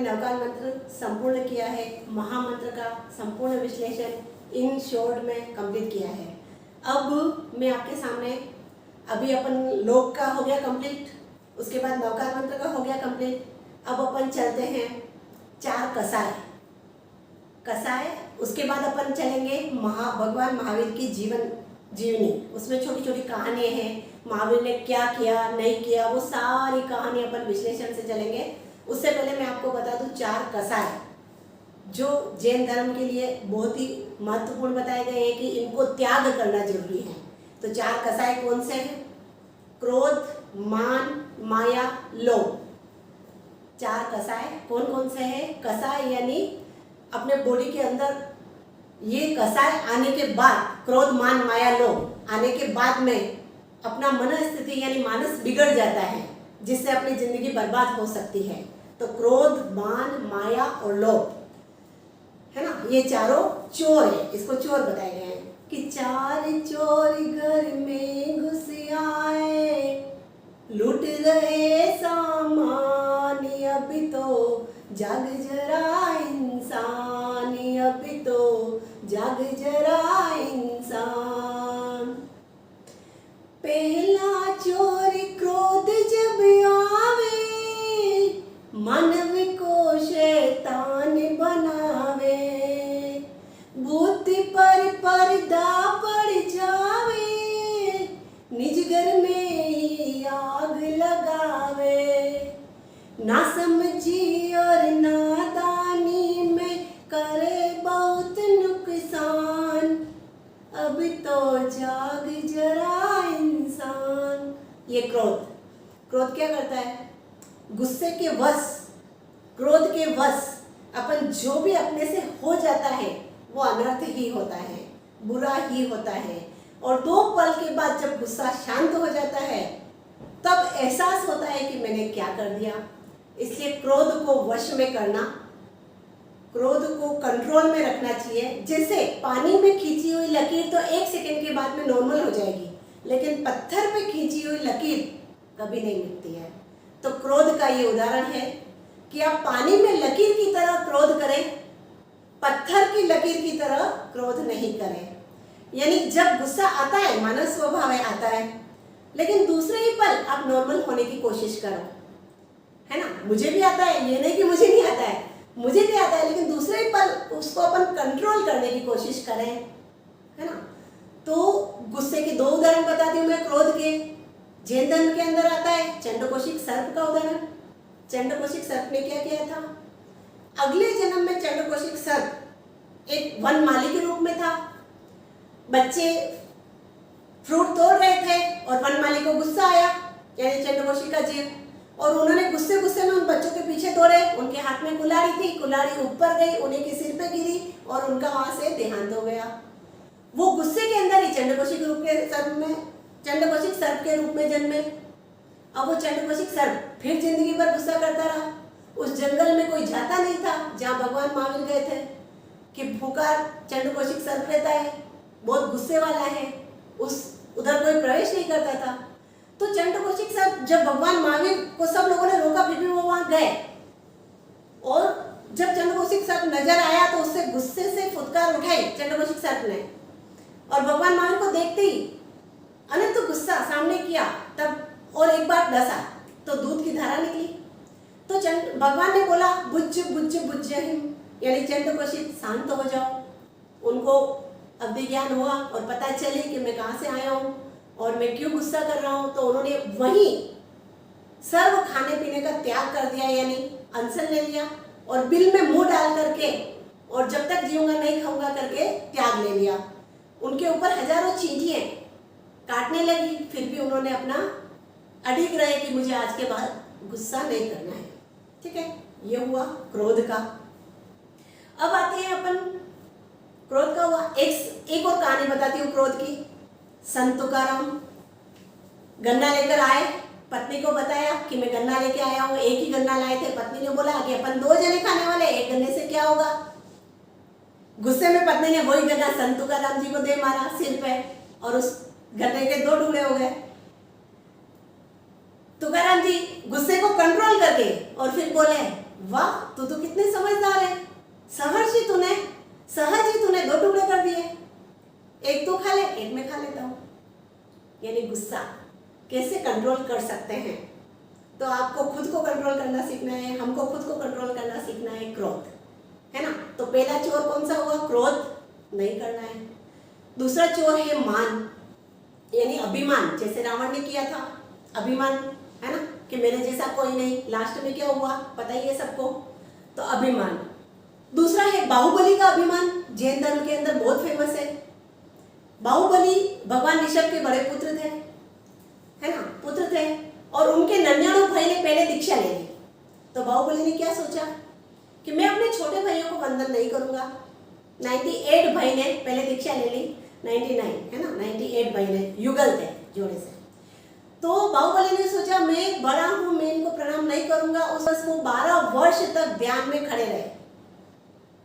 नवकाल मंत्र संपूर्ण किया है, महामंत्र का संपूर्ण विश्लेषण इन शॉर्ट में कंप्लीट किया है। अब मैं आपके सामने अभी अपन लोक का हो गया कंप्लीट, उसके बाद नवकाल मंत्र का हो गया कंप्लीट। अब अपन चलते हैं 4 कसाय, उसके बाद अपन चलेंगे भगवान महावीर की जीवनी। उसमें छोटी छोटी कहानियाँ हैं, महावीर ने क्या किया नहीं किया, वो सारी कहानी अपन विश्लेषण से चलेंगे। उससे पहले मैं आपको बता दूं 4 कसाय जो जैन धर्म के लिए बहुत ही महत्वपूर्ण बताए गए हैं कि इनको त्याग करना जरूरी है। तो 4 कसाय कौन से हैं? क्रोध, मान, माया, लोभ। 4 कसाय कौन कौन से हैं? कसाय यानी अपने बॉडी के अंदर ये कसाय आने के बाद, क्रोध, मान, माया, लोभ आने के बाद में अपना मन स्थिति यानी मानस बिगड़ जाता है, जिससे अपनी जिंदगी बर्बाद हो सकती है। तो क्रोध, मान, माया और लोभ है ना, ये चारों चोर है। इसको चोर बताए गए हैं कि 4 चोर घर में घुस आए, लूट रहे सामान, अभी तो जाग जरा इंसान, अभी तो जाग जरा इंसान। पहला चोर क्रोध जब आवे, मानव को शैतान बनावे, बुद्धि पर पर्दा पड़ जावे, निज घर में ही आग लगावे, ना समझी और नादानी में करे बहुत नुकसान, अब तो जाग जरा इंसान। ये क्रोध क्या करता है? गुस्से के वश, क्रोध के वश अपन जो भी अपने से हो जाता है वो अनर्थ ही होता है, बुरा ही होता है। और 2 पल के बाद जब गुस्सा शांत हो जाता है तब एहसास होता है कि मैंने क्या कर दिया। इसलिए क्रोध को वश में करना, क्रोध को कंट्रोल में रखना चाहिए। जैसे पानी में खींची हुई लकीर तो 1 सेकंड के बाद में नॉर्मल हो जाएगी, लेकिन पत्थर पे खींची हुई लकीर कभी नहीं मिटती है। तो क्रोध का ये उदाहरण है कि आप पानी में लकीर की तरह क्रोध करें, पत्थर की लकीर की तरह क्रोध नहीं करें। यानी जब गुस्सा आता है, मानव स्वभाव है, आता है, लेकिन दूसरे ही पल आप नॉर्मल होने की कोशिश करो, है ना। मुझे भी आता है, ये नहीं कि मुझे नहीं आता है, मुझे भी आता है, लेकिन दूसरे ही पल उसको अपन कंट्रोल करने की कोशिश करें, है ना। तो गुस्से के 2 उदाहरण बताती हूँ मैं क्रोध के। जैन धर्म के अंदर आता है चंडकोशिक सर्प का उदाहरण। चंडकोशिक सर्प ने क्या किया था? अगले जन्म में चंडकोशिक सर्प एक वन माली के रूप में था। बच्चे फ्रूट तोड़ रहे थे और वन माली को गुस्सा आया, यानी चंडकोशिक का जीव, और उन्होंने गुस्से में उन बच्चों के पीछे दौड़े। उनके हाथ में कुल्हाड़ी थी, कुल्हाड़ी ऊपर गई, उन्हीं के सिर पे गिरी और उनका वहां से देहांत हो गया। वो गुस्से के अंदर ही चंडकोशिक सर्प के रूप में जन्मे। अब वो चंडकोशिक सर्प फिर जिंदगी भर गुस्सा करता रहा। उस जंगल में कोई जाता नहीं था जहाँ भगवान महावीर गए थे कि भूखा चंडकोशिक सर्प रहता है, बहुत गुस्से वाला है, उधर कोई प्रवेश नहीं करता था। तो चंडकोशिक सर्प, जब भगवान महावीर को सब लोगों ने रोका, फिर भी वो वहां गए, और जब चंडकोशिक सर्प नजर आया तो उससे गुस्से से फुटकार उठाई चंडकोशिक सर्प ने, और भगवान महावीर को देखते ही अनंत गुस्सा सामने किया, तब और एक बार डसा तो दूध की धारा निकली। तो भगवान ने बोला बुझ बुझ बुझ हिम, यानी चंडकोशिक शांत हो जाओ। उनको अवधि ज्ञान हुआ और पता चले कि मैं कहाँ से आया हूँ और मैं क्यों गुस्सा कर रहा हूँ। तो उन्होंने वहीं सर्व खाने पीने का त्याग कर दिया, यानी अनशन ले लिया और बिल में मुंह डाल करके, और जब तक जीऊंगा नहीं खाऊंगा करके त्याग ले लिया। उनके ऊपर हजारों चींटियां काटने लगी, फिर भी उन्होंने अपना अडिग रहे कि मुझे आज के बाद गुस्सा नहीं करना है। ठीक है, ये हुआ क्रोध का। अब आते हैं अपन, क्रोध का हुआ। एक और कहानी बताती हूँ क्रोध की। संत तुकाराम गन्ना लेकर आए, पत्नी को बताया कि मैं गन्ना लेके आया हूँ। एक ही गन्ना लाए थे। पत्नी ने बोला कि अपन 2 जने खाने वाले, एक गन्ने से क्या होगा। गुस्से में पत्नी ने वही गन्ना संत तुकाराम जी को दे मारा सिर पे, और उस गन्ने के 2 टुकड़े हो गए। तुकाराम जी गुस्से को कंट्रोल करके और फिर बोले वाह, तू तो कितने समझदार है। सहज ही तूने 2 टुकड़े कर दिए। एक तो खा ले, एक मैं खा लेता हूँ। यानी गुस्सा कैसे कंट्रोल कर सकते हैं। तो आपको खुद को कंट्रोल करना सीखना है, हमको खुद को कंट्रोल करना सीखना है। क्रोध है ना, तो पहला चोर कौन सा हुआ? क्रोध नहीं करना है। दूसरा चोर है मान, यानी अभिमान, जैसे रावण ने किया था। अभिमान है ना, कि मेरे जैसा कोई नहीं। लास्ट में क्या हुआ पता ही है सबको, तो अभिमान। दूसरा है बाहुबली का अभिमान, जैन धर्म के अंदर बहुत फेमस है। बाहुबली भगवान ऋषभ के बड़े पुत्र थे, है ना, पुत्र थे, और उनके 99 भाई ने पहले दीक्षा ले ली। तो बाहुबली ने क्या सोचा कि मैं अपने छोटे भाइयों को वंदन नहीं करूंगा। 98 भाई ने पहले दीक्षा ले ली, 99 है ना, 98 भाई ने युगल थे जोड़े से। तो बाहुबली ने सोचा मैं बड़ा हूं, मैं इनको प्रणाम नहीं करूंगा। उस वो 12 वर्ष तक ध्यान में खड़े रहे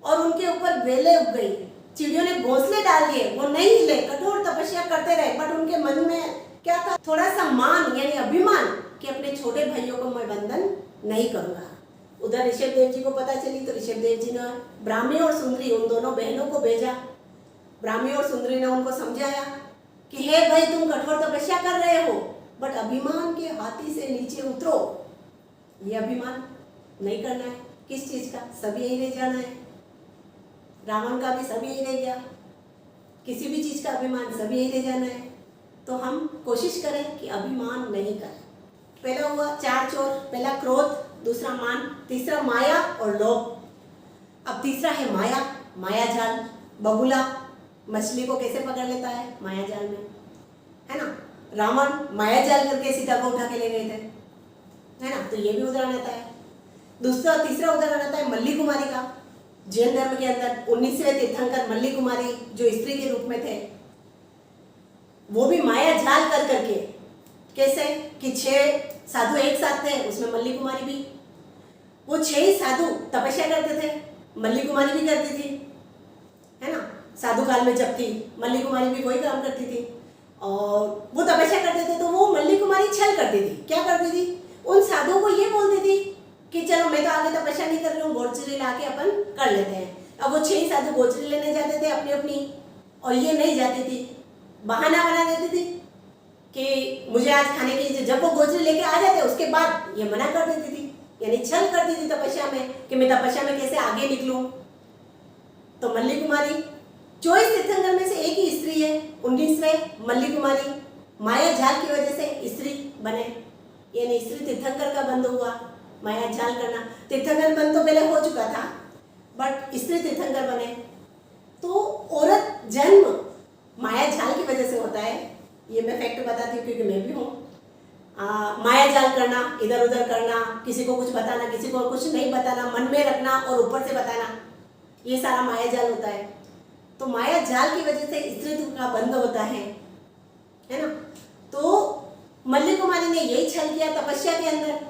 और उनके ऊपर बेलें उग गई, चिड़ियों ने घोंसले डाल दिए, वो नहीं हिले, कठोर तपस्या करते रहे। बट उनके मन में क्या था? थोड़ा सा मान यानी अभिमान कि अपने छोटे भाइयों को मैं वंदन नहीं करूंगा। उधर ऋषभ देव जी को पता चली तो ऋषभ देव जी ने ब्राह्मी और सुंदरी उन दोनों बहनों को भेजा। ब्राह्मी और सुंदरी ने उनको समझाया कि हे भाई, तुम कठोर तपस्या कर रहे हो, बट अभिमान के हाथी से नीचे उतरो। ये अभिमान नहीं करना है। किस चीज का? सब यही रह जाना है। रावण का भी सब यही रह गया, किसी भी चीज का अभिमान, सब यही रह जाना है। तो हम कोशिश करें कि अभिमान नहीं करें। पहला हुआ 4 चोर, पहला क्रोध, दूसरा मान, तीसरा माया और लोभ। अब तीसरा है माया, माया जाल। बगुला मछली को कैसे पकड़ लेता है? माया जाल में, है ना। रावण माया जाल करके सीता को उठा के ले गए थे, है ना। तो ये भी उदाहरण आता है। तीसरा उदाहरण आता है मल्ली कुमारी का। जैन धर्म के अंदर 19वें तीर्थंकर मल्ली कुमारी जो स्त्री के रूप में थे, वो भी माया जाल कर करके, कैसे कि 6 साधु एक साथ थे, उसमें मल्ली कुमारी भी। वो 6 ही साधु तपस्या करते थे, मल्ली कुमारी भी करती थी, है ना। साधु काल में जब थी, मल्ली कुमारी भी वही काम करती थी और वो तपस्या करते थे। तो वो मल्ली कुमारी छल करती थी। क्या करती थी? उन साधुओं को ये बोलती थी कि चलो मैं तो आगे तपस्या नहीं कर रही हूँ, गोचरी लाके अपन कर लेते हैं। अब वो 6 साधु गोचरी लेने जाते थे अपनी अपनी, और ये नहीं जाती थी, बहाना बना देती थी कि मुझे आज खाने की। जब वो गोचरी लेके आ जाते उसके बाद ये मना कर देती थी, यानी छल करती थी तपस्या में कि मैं तपस्या में कैसे आगे निकलूं। तो मल्ली कुमारी 24 तीर्थंकर में से एक ही स्त्री है, 19वें मल्ली कुमारी माया जाल की वजह से स्त्री बने, यानी स्त्री तीर्थंकर का बंद हुआ। माया जाल करना, तीर्थंकर बंद तो पहले हो चुका था, बट स्त्री तीर्थंकर बने। तो औरत जन्म माया जाल की वजह से होता है। ये मैं फैक्ट बताती हूँ क्योंकि मैं भी हूँ। माया जाल करना, इधर उधर करना, किसी को कुछ बताना, किसी को कुछ नहीं बताना, मन में रखना और ऊपर से बताना, ये सारा माया जाल होता है। तो माया जाल की वजह से स्त्रीत्व का बंद होता है ना। तो मल्ली कुमारी ने यही छल किया तपस्या के अंदर।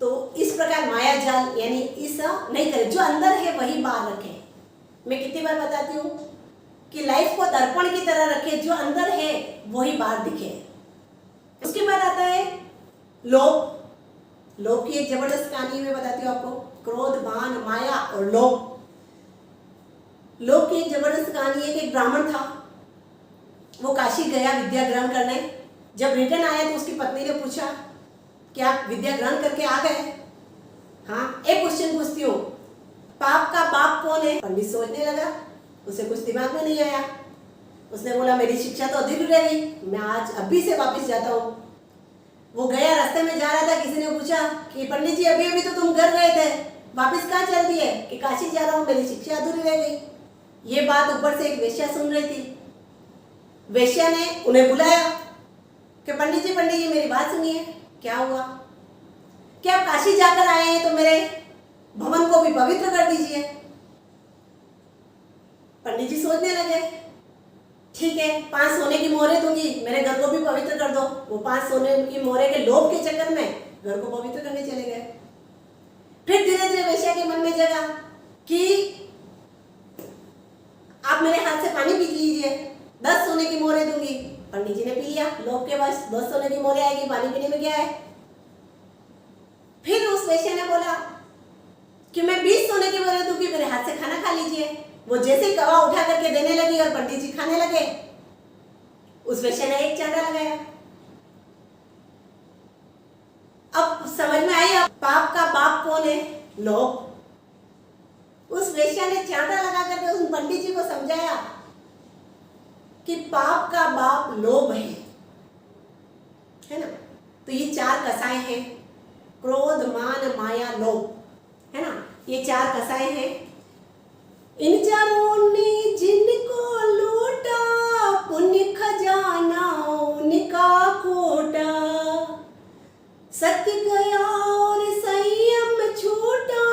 तो इस प्रकार माया जाल यानी ऐसा नहीं करे, जो अंदर है वही बाहर रखे। मैं कितनी बार बताती हूँ कि लाइफ को दर्पण की तरह रखे, जो अंदर है वही बाहर दिखे। उसके बाद आता है लोभ। लोभ की एक जबरदस्त कहानी मैं बताती हूँ आपको। क्रोध, मान, माया और लोभ। लोभ की एक जबरदस्त कहानी है कि एक ब्राह्मण था, वो काशी गया विद्या ग्रहण करने। जब रिटर्न आया तो उसकी पत्नी ने पूछा कि आप विद्या ग्रहण करके आ गए? हाँ। एक क्वेश्चन पूछती हूँ, पाप का बाप कौन है? पंडित सोचने लगा, उसे कुछ दिमाग में नहीं आया। उसने बोला मेरी शिक्षा तो अधूरी रह गई, मैं आज अभी से वापस जाता हूँ। वो गया, रास्ते में जा रहा था, किसी ने पूछा कि पंडित जी अभी अभी तो तुम घर गए थे, वापस कहाँ चल दिए? कि काशी जा रहा हूँ, मेरी शिक्षा अधूरी रह गई। ये बात ऊपर से एक वेश्या सुन रही थी। वेश्या ने उन्हें बुलाया कि पंडित जी मेरी बात सुनिए, क्या हुआ? क्या आप काशी जाकर आए हैं तो मेरे भवन को भी पवित्र कर दीजिए। पंडित जी सोचने लगे, ठीक है 5 सोने की मोहरें दूंगी, मेरे घर को भी पवित्र कर दो। वो 5 सोने की मोहरें के लोभ के चक्कर में घर को पवित्र करने चले गए। फिर धीरे धीरे वेश्या के मन में जगा कि आप मेरे हाथ से पानी पी लीजिए, 10 सोने की मोहरें दूंगी। पंडित जी ने पी लिया, लोभ के बस 10 सोने की मोहरें आएगी, पानी पीने में क्या है। फिर उस वेश्या ने बोला कि मैं 20 सोने के बदले दूंगी, मेरे हाथ से खाना खा लीजिए। वो जैसे ही कवा उठा करके देने लगी और पंडित जी खाने लगे, उस वेश्या ने एक चांदा लगाया। अब समझ में आई अब पाप का बाप कौन है? लोभ। उस वेश्या ने चांदा लगा करके उस पंडित जी को समझाया कि पाप का बाप लोभ है ना। तो ये 4 कसाय हैं, क्रोध, मान, माया, लोभ, है ना। ये 4 कसाय हैं। इन चारों ने जिनको लूटा, पुण्य खजाना उनका खोटा। सत्य गया और संयम छूटा,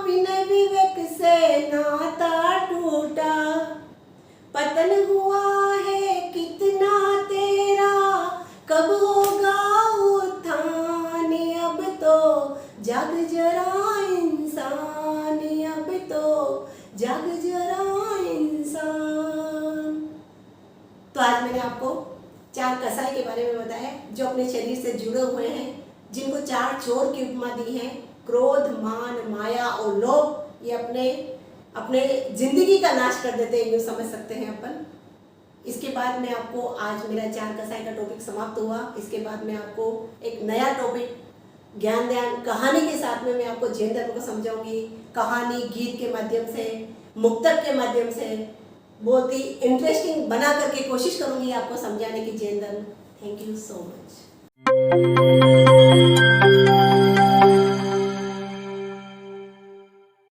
विनय विवेक से नाता टूटा। पतन हुआ है कितना तेरा, कब होगा उत्थान? अब तो जग जरा इंसान, अब तो जग जरा इंसान। तो आज मैंने आपको 4 कसाई के बारे में बताया जो अपने शरीर से जुड़े हुए हैं, जिनको 4 चोर की उपमा दी है। क्रोध, मान, माया और लोभ ये अपने जिंदगी का नाश कर देते हैं, यूँ समझ सकते हैं अपन। इसके बाद मैं आपको आज मेरा 4 कसाई का टॉपिक समाप्त हुआ। इसके बाद मैं आपको एक नया टॉपिक ज्ञान ध्यान कहानी के साथ में मैं आपको जैन धर्म को समझाऊंगी। कहानी, गीत के माध्यम से, मुक्तक के माध्यम से बहुत ही इंटरेस्टिंग बना करके कोशिश करूंगी आपको समझाने की जैन धर्म। Thank you so much.